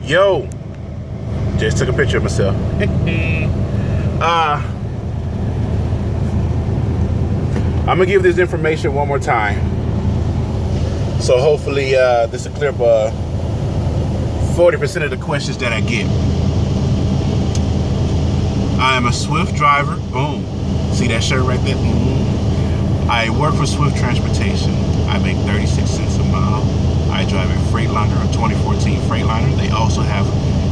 Yo, just took a picture of myself. I'm gonna give this information one more time. So hopefully this will clear up 40% of the questions that I get. I am a Swift driver. Boom. See that shirt right there? I work for Swift Transportation. I make 36 cents a mile. I drive a Freightliner, a 2014 Freightliner. They also have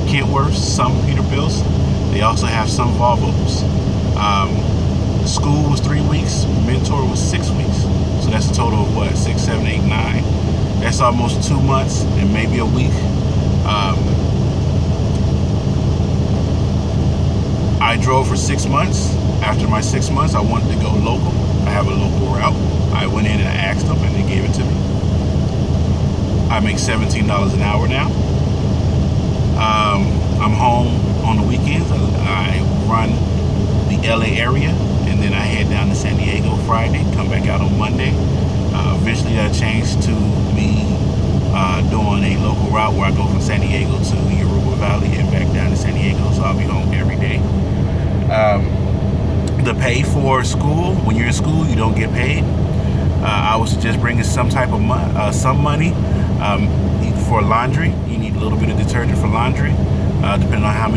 Kentworths, some Peterbilts. They also have some Volvos. School was 3 weeks. Mentor was 6 weeks. So that's a total of what? 6, 7, 8, 9. That's almost 2 months and maybe a week. I drove for 6 months. After my 6 months, I wanted to go local. I have a local route. I went in and I asked them and they gave it to me. I make $17 an hour now. I'm home on the weekends. I run the LA area and then I head down to San Diego Friday, come back out on Monday. Eventually that'll change to me doing a local route where I go from San Diego to Yoruba Valley and back down to San Diego, so I'll be home every day. The pay for school, when you're in school, you don't get paid. I would suggest bringing some type of money for laundry. You need a little bit of detergent for laundry, depending on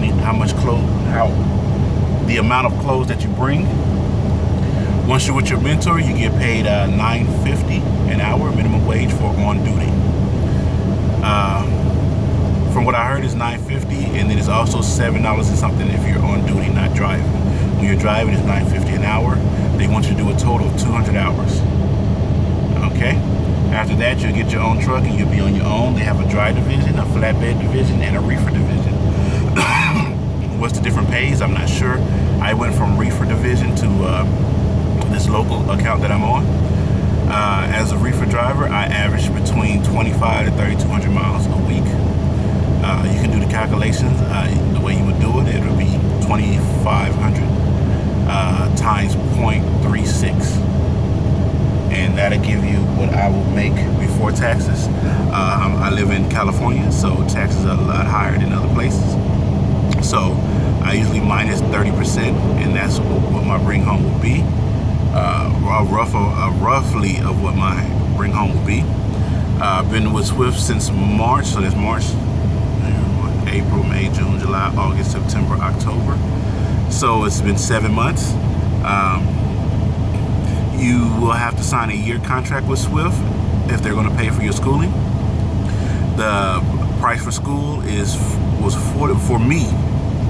the amount of clothes that you bring. Once you're with your mentor, you get paid $9.50 an hour minimum wage for on duty. From what I heard, it's $9.50, and then it's also $7 and something if you're on duty, not driving. When you're driving, it's $9.50 an hour. They want you to do a total of 200 hours. Okay? After that, you'll get your own truck and you'll be on your own. They have a dry division, a flatbed division, and a reefer division. What's the different pays? I'm not sure. I went from reefer division to this local account that I'm on. As a reefer driver, I average between 25 to 3,200 miles a week. You can do the calculations. The way you would do it, it would be 2,500 times 0.36. And that'll give you what I will make before taxes. I live in California, so taxes are a lot higher than other places. So I usually minus 30%, and that's what my bring home will be. Roughly of what my bring home will be. I've been with Swift since March, so that's March, April, May, June, July, August, September, October. So it's been 7 months. You will have to sign a year contract with Swift if they're going to pay for your schooling. The price for school for me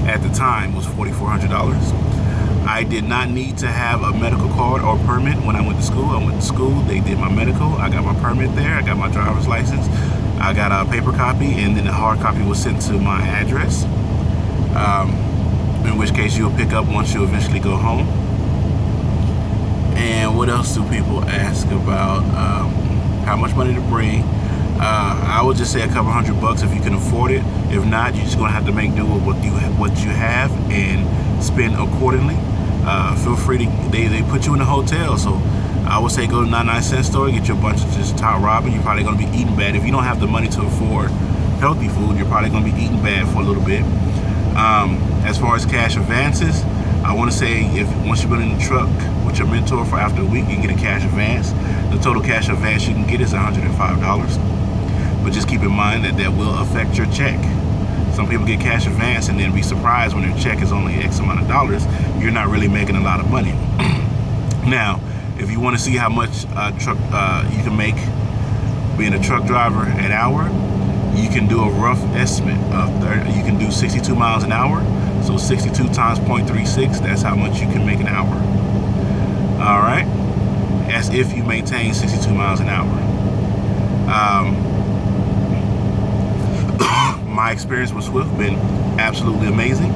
at the time was $4,400. I did not need to have a medical card or permit when I went to school. I went to school, they did my medical, I got my permit there, I got my driver's license, I got a paper copy, and then the hard copy was sent to my address. In which case you'll pick up once you eventually go home. And what else do people ask about? How much money to bring? I would just say a couple $100 if you can afford it. If not, you're just gonna have to make do with what you have and spend accordingly. Feel free to, they put you in a hotel, so I would say go to 99-cent store, get you a bunch of just top ramen. You're probably gonna be eating bad. If you don't have the money to afford healthy food, you're probably gonna be eating bad for a little bit. As far as cash advances, I want to say once you've been in the truck with your mentor for after a week, you can get a cash advance. The total cash advance you can get is $105. But just keep in mind that will affect your check. Some people get cash advance and then be surprised when their check is only X amount of dollars. You're not really making a lot of money. Now, if you want to see how much you can make being a truck driver an hour, you can do a rough estimate of you can do 62 miles an hour. So 62 times 0.36, that's how much you can make an hour. All right, as if you maintain 62 miles an hour. My experience with Swift been absolutely amazing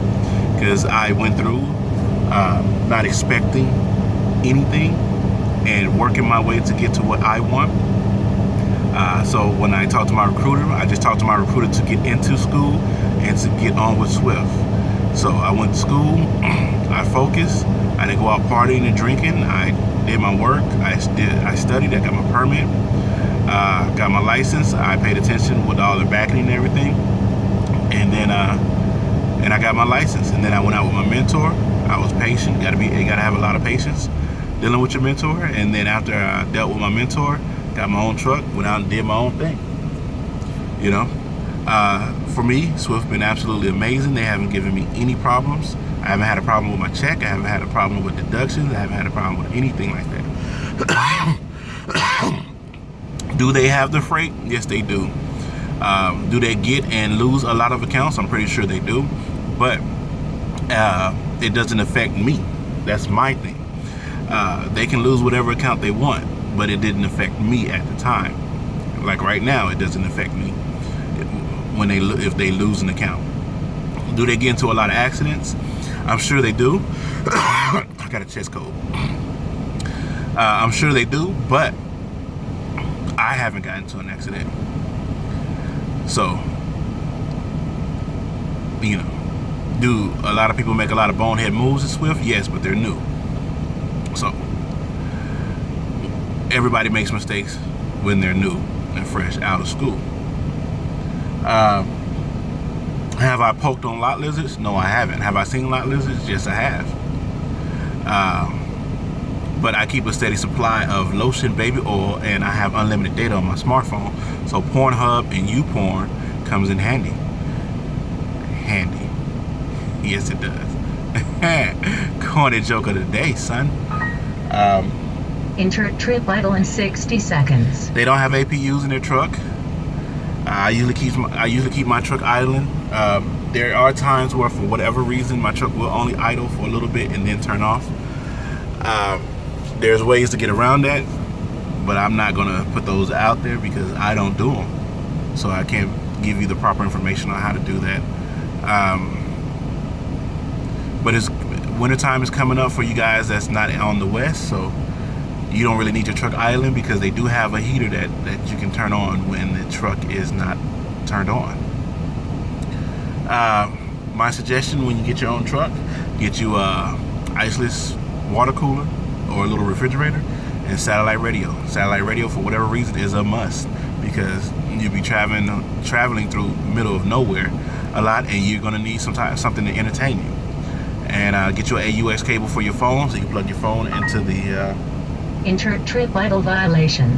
because I went through not expecting anything and working my way to get to what I want. So when I talked to my recruiter, I just talked to my recruiter to get into school and to get on with Swift. So I went to school, I focused, I didn't go out partying and drinking, I did my work, I studied, I got my permit, got my license, I paid attention with all the backing and everything, and got my license, and then I went out with my mentor. I was patient. You gotta have a lot of patience dealing with your mentor. And then after I dealt with my mentor, got my own truck, went out and did my own thing. You know, for me, Swift been absolutely amazing. They haven't given me any problems. I haven't had a problem with my check. I haven't had a problem with deductions. I haven't had a problem with anything like that. Do they have the freight? Yes, they do. Do they get and lose a lot of accounts? I'm pretty sure they do. But it doesn't affect me. That's my thing. They can lose whatever account they want, but it didn't affect me at the time. Like right now, it doesn't affect me if they lose an account. Do they get into a lot of accidents? I'm sure they do. I got a chest cold. I'm sure they do, but I haven't gotten into an accident. So, you know, do a lot of people make a lot of bonehead moves in Swift? Yes, but they're new. So, everybody makes mistakes when they're new and fresh out of school. Have I poked on lot lizards? No, I haven't. Have I seen lot lizards? Yes, I have. But I keep a steady supply of lotion, baby oil, and I have unlimited data on my smartphone. So Pornhub and YouPorn comes in handy. Handy. Yes, it does. Corny joke of the day, son. Enter trip idle in 60 seconds. They don't have APUs in their truck. I usually keep my truck idling. There are times where, for whatever reason, my truck will only idle for a little bit and then turn off. There's ways to get around that, but I'm not gonna put those out there because I don't do them. So I can't give you the proper information on how to do that. But wintertime is coming up for you guys that's not on the west, so you don't really need your truck idling because they do have a heater that you can turn on when the truck is not turned on. My suggestion when you get your own truck, get you a iceless water cooler or a little refrigerator and satellite radio. Satellite radio, for whatever reason, is a must because you'll be traveling through the middle of nowhere a lot, and you're gonna need something to entertain you. And get you an AUX cable for your phone so you can plug your phone into the Enter trip idle violation.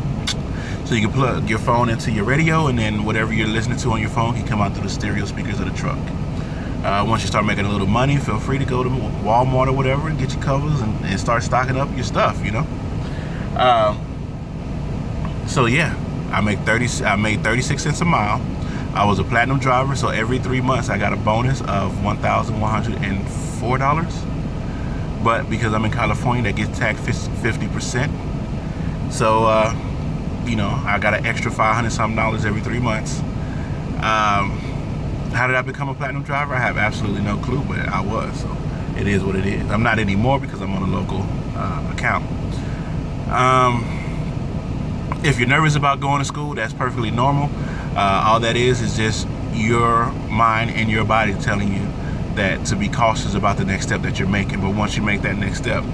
so you can plug your phone into your radio, and then whatever you're listening to on your phone can come out through the stereo speakers of the truck. Once you start making a little money, feel free to go to Walmart or whatever and get your covers and start stocking up your stuff, you know. So yeah, I made 36 cents a mile. I was a platinum driver, so every 3 months I got a bonus of $1,104. But because I'm in California, that gets taxed 50%. So you know, I got an extra $500-something every 3 months. How did I become a platinum driver? I have absolutely no clue, but I was. So it is what it is. I'm not anymore because I'm on a local account. If you're nervous about going to school, that's perfectly normal. All that is just your mind and your body telling you that to be cautious about the next step that you're making. But once you make that next step,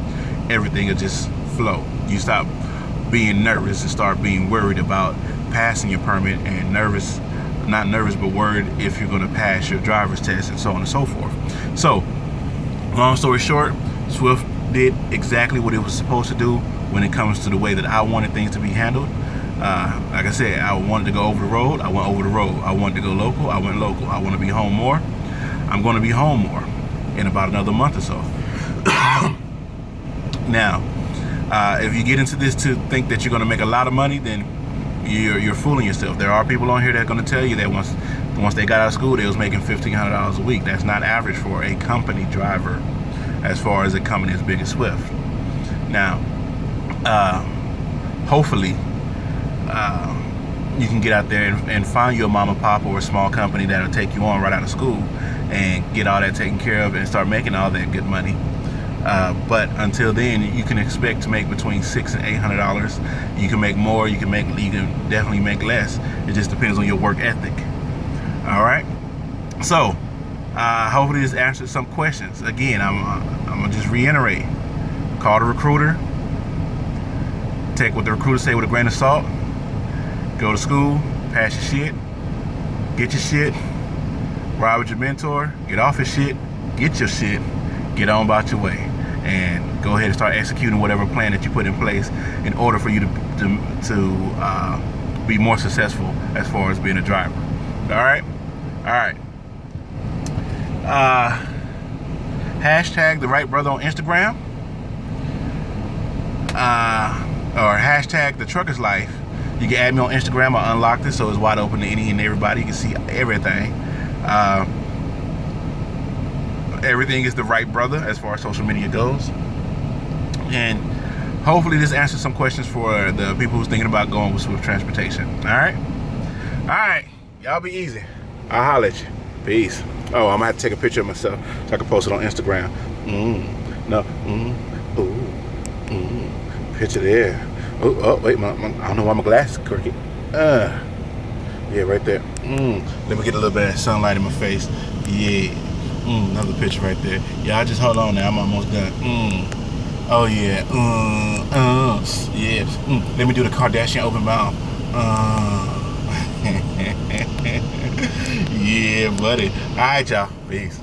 everything will just flow. You stop being nervous and start being worried about passing your permit, and not nervous, but worried if you're going to pass your driver's test and so on and so forth. So, long story short, Swift did exactly what it was supposed to do when it comes to the way that I wanted things to be handled. Like I said, I wanted to go over the road, I went over the road. I wanted to go local, I went local. I want to be home more, I'm going to be home more in about another month or so. Now, if you get into this to think that you're going to make a lot of money, then you're fooling yourself. There are people on here that are going to tell you that once they got out of school, they was making $1,500 a week. That's not average for a company driver, as far as a company as big as Swift. Now, hopefully, you can get out there and find you a mom and pop or a small company that'll take you on right out of school and get all that taken care of and start making all that good money. But until then, you can expect to make between $600 and $800. You can make more. You can definitely make less. It just depends on your work ethic. All right. So, hopefully this answers some questions. Again, I'm gonna just reiterate: call the recruiter. Take what the recruiter say with a grain of salt. Go to school. Pass your shit. Get your shit. Ride with your mentor. Get off his shit. get your shit, get on about your way, and go ahead and start executing whatever plan that you put in place in order for you to be more successful as far as being a driver. All right. Hashtag TheRightBrotha on Instagram, or hashtag The Trucker's Life. You can add me on Instagram. I unlocked it, so it's wide open to any and everybody. You can see everything. Everything is TheRightBrotha as far as social media goes. And hopefully this answers some questions for the people who's thinking about going with Swift Transportation. All right. Y'all be easy. I'll holler at you. Peace. Oh, I'm gonna have to take a picture of myself so I can post it on Instagram. Picture there. Oh, wait, I don't know why my glasses are crooked. Yeah, right there. Let me get a little bit of sunlight in my face. Yeah. Another picture right there. Y'all just hold on now. I'm almost done. Oh yeah. Yeah. Let me do the Kardashian open mouth. Yeah, buddy. All right, y'all. Peace.